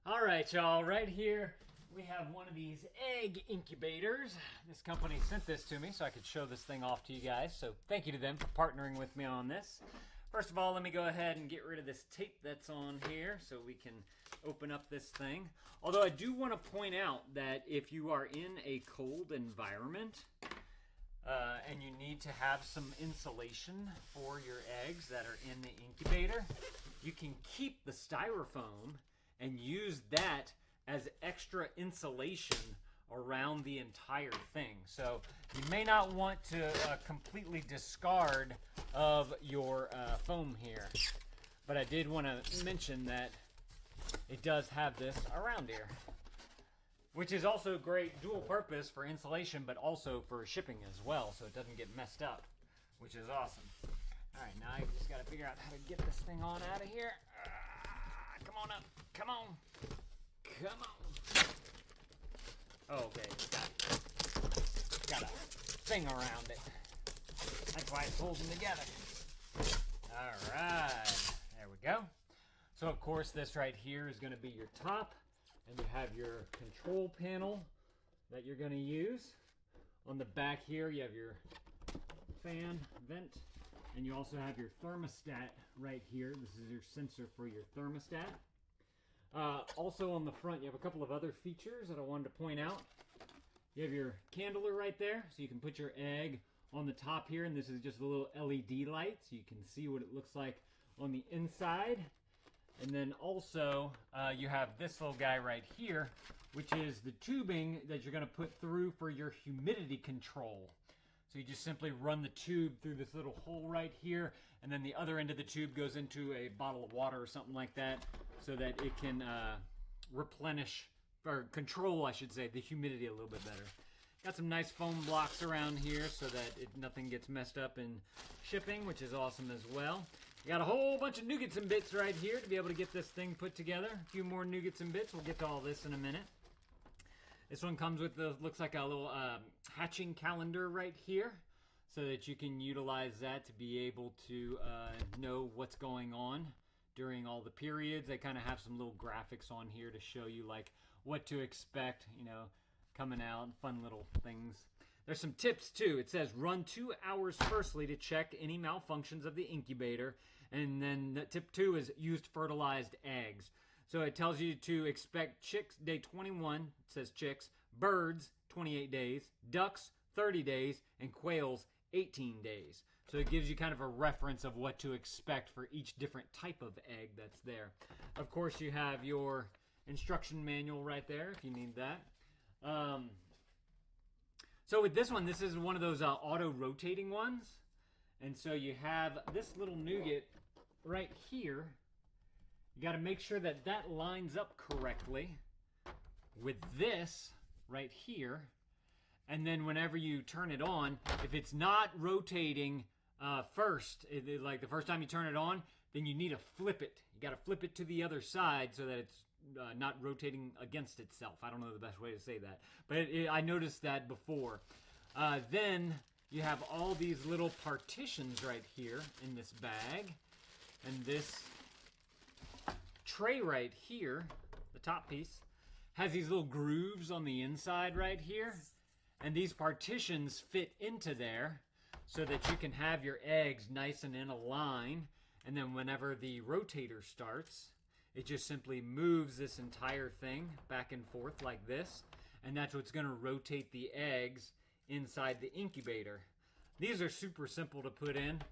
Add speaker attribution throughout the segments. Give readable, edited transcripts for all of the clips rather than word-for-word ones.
Speaker 1: All right, y'all, right here we have one of these egg incubators. This company sent this to me so I could show this thing off to you guys. So thank you to them for partnering with me on this. First of all, let me go ahead and get rid of this tape that's on here so we can open up this thing. Although I do want to point out that if you are in a cold environment and you need to have some insulation for your eggs that are in the incubator, you can keep the styrofoam and use that as extra insulation around the entire thing. So you may not want to completely discard of your foam here, but I did want to mention that it does have this around here, which is also great dual purpose for insulation, but also for shipping as well, so it doesn't get messed up, which is awesome. All right, now I just got to figure out how to get this thing on out of here. Come on up. Come on. Come on. Oh, okay. It's got a thing around it. That's why it's holding together. All right. There we go. So, of course, this right here is going to be your top. And you have your control panel that you're going to use. On the back here, you have your fan vent. And you also have your thermostat right here. This is your sensor for your thermostat. Also on the front, you have a couple of other features that I wanted to point out. You have your candler right there, so you can put your egg on the top here, and this is just a little LED light, so you can see what it looks like on the inside. And then also, you have this little guy right here, which is the tubing that you're going to put through for your humidity control. So you just simply run the tube through this little hole right here, and then the other end of the tube goes into a bottle of water or something like that, so that it can replenish, or control, I should say, the humidity a little bit better. Got some nice foam blocks around here so that nothing gets messed up in shipping, which is awesome as well. You got a whole bunch of nougats and bits right here to be able to get this thing put together. A few more nougats and bits. We'll get to all this in a minute. This one comes with the, looks like a little hatching calendar right here, so that you can utilize that to be able to know what's going on during all the periods. They kind of have some little graphics on here to show you like what to expect, you know, coming out, fun little things. There's some tips too. It says run 2 hours firstly to check any malfunctions of the incubator, and then tip 2 is used fertilized eggs. So it tells you to expect chicks day 21, it says chicks, birds 28 days, ducks 30 days, and quails 18 days. So it gives you kind of a reference of what to expect for each different type of egg that's there. Of course, you have your instruction manual right there if you need that. So with this one, this is one of those auto-rotating ones. And so you have this little nougat right here. You got to make sure that that lines up correctly with this right here. And then whenever you turn it on, if it's not rotating first, like the first time you turn it on, then you need to flip it. You got to flip it to the other side so that it's not rotating against itself. I don't know the best way to say that, but I noticed that before. Then you have all these little partitions right here in this bag, and this tray right here, the top piece, has these little grooves on the inside right here, and these partitions fit into there so that you can have your eggs nice and in a line. And then whenever the rotator starts, it just simply moves this entire thing back and forth like this, and that's what's going to rotate the eggs inside the incubator. These are super simple to put in.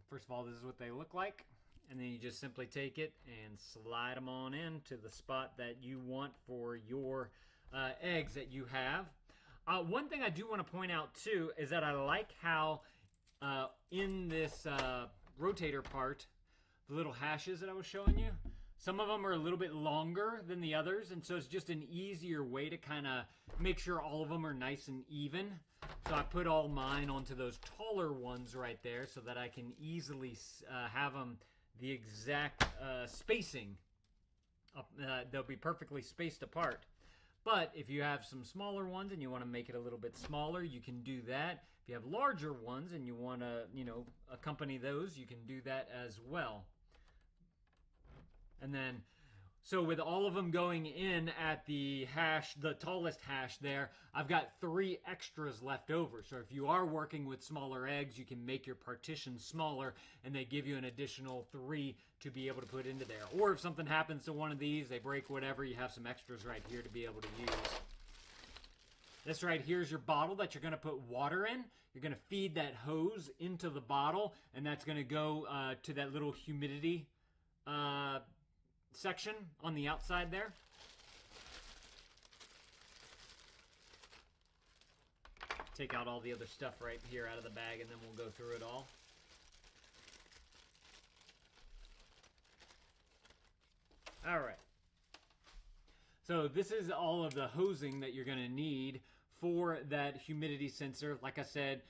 Speaker 1: First of all, this is what they look like. And then you just simply take it and slide them on in to the spot that you want for your eggs that you have. One thing I do want to point out too is that I like how in this rotator part, the little hashes that I was showing you, some of them are a little bit longer than the others, and so it's just an easier way to kind of make sure all of them are nice and even. So I put all mine onto those taller ones right there so that I can easily have them the exact spacing. They'll be perfectly spaced apart. But if you have some smaller ones and you want to make it a little bit smaller, you can do that. If you have larger ones and you want to, accompany those, you can do that as well. And then So with all of them going in at the hash, the tallest hash there, I've got 3 extras left over. So if you are working with smaller eggs, you can make your partitions smaller and they give you an additional 3 to be able to put into there. Or if something happens to one of these, they break, whatever, you have some extras right here to be able to use. This right here is your bottle that you're going to put water in. You're going to feed that hose into the bottle, and that's going to go to that little humidity section on the outside there. Take out all the other stuff right here out of the bag, and then we'll go through it all. All right. So this is all of the hosing that you're going to need for that humidity sensor. Like I said,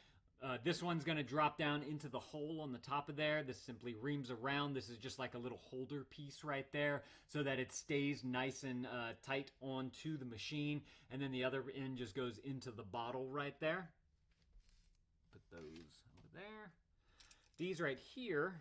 Speaker 1: this one's going to drop down into the hole on the top of there. This simply reams around. This is just like a little holder piece right there so that it stays nice and tight onto the machine. And then the other end just goes into the bottle right there. Put those over there. These right here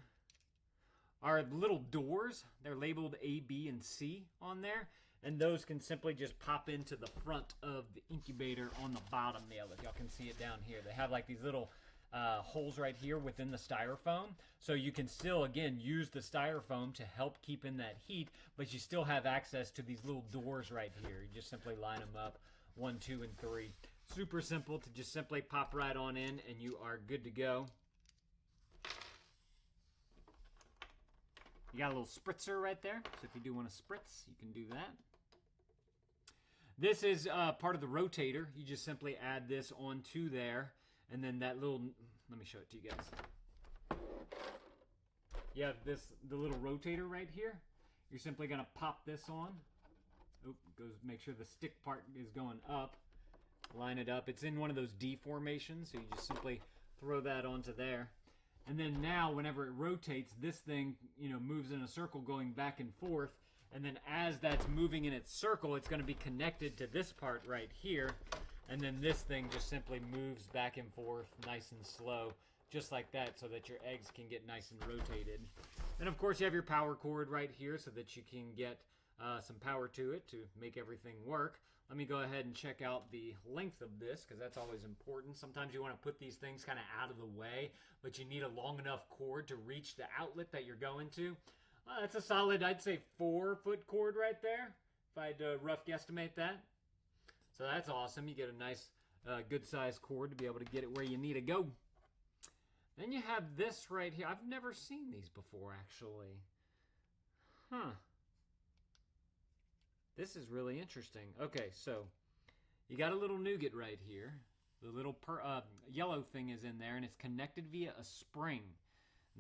Speaker 1: are little doors. They're labeled A, B, and C on there. And those can simply just pop into the front of the incubator on the bottom there. Look, y'all can see it down here. They have like these little holes right here within the styrofoam. So you can still, again, use the styrofoam to help keep in that heat, but you still have access to these little doors right here. You just simply line them up, 1, 2, and 3. Super simple to just simply pop right on in and you are good to go. You got a little spritzer right there, so if you do want to spritz, you can do that. This is part of the rotator. You just simply add this onto there, and then that little, let me show it to you guys. You have the little rotator right here. You're simply going to pop this on. Oop, goes, make sure the stick part is going up. Line it up. It's in one of those D formations, so you just simply throw that onto there. And then now, whenever it rotates, this thing, moves in a circle going back and forth. And then as that's moving in its circle, it's going to be connected to this part right here. And then this thing just simply moves back and forth nice and slow, just like that, so that your eggs can get nice and rotated. And of course, you have your power cord right here so that you can get some power to it to make everything work. Let me go ahead and check out the length of this, because that's always important. Sometimes you want to put these things kind of out of the way, but you need a long enough cord to reach the outlet that you're going to. That's a solid, I'd say, 4-foot cord right there, if I'd rough guesstimate that. So that's awesome. You get a nice, good-sized cord to be able to get it where you need to go. Then you have this right here. I've never seen these before, actually. Huh. This is really interesting. Okay, so you got a little nougat right here. The little yellow thing is in there, and it's connected via a spring.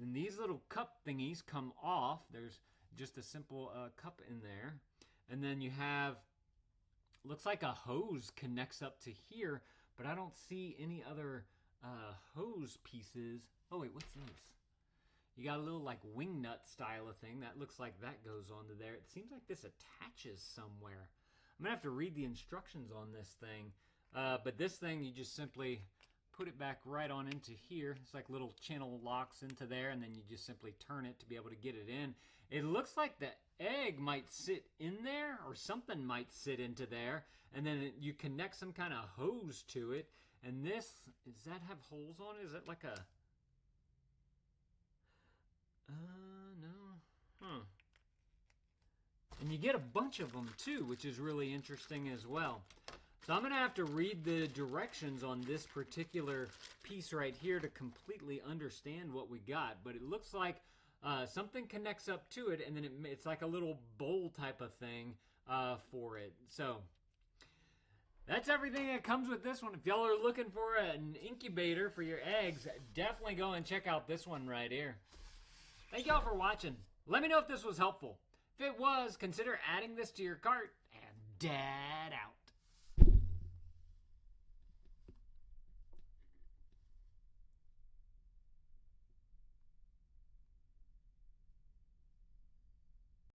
Speaker 1: And these little cup thingies come off. There's just a simple cup in there. And then you have, looks like a hose connects up to here, but I don't see any other hose pieces. Oh wait, what's this? You got a little like wing nut style of thing. That looks like that goes onto there. It seems like this attaches somewhere. I'm gonna have to read the instructions on this thing. But this thing, you just simply put it back right on into here. It's like little channel locks into there, and then you just simply turn it to be able to get it in. It looks like the egg might sit in there, or something might sit into there, and then you connect some kind of hose to it. And this, does that have holes on it? Is it like a... no. Huh. And you get a bunch of them too, which is really interesting as well. So I'm going to have to read the directions on this particular piece right here to completely understand what we got. But it looks like something connects up to it, and then it's like a little bowl type of thing for it. So that's everything that comes with this one. If y'all are looking for an incubator for your eggs, definitely go and check out this one right here. Thank y'all for watching. Let me know if this was helpful. If it was, consider adding this to your cart, and Dad out.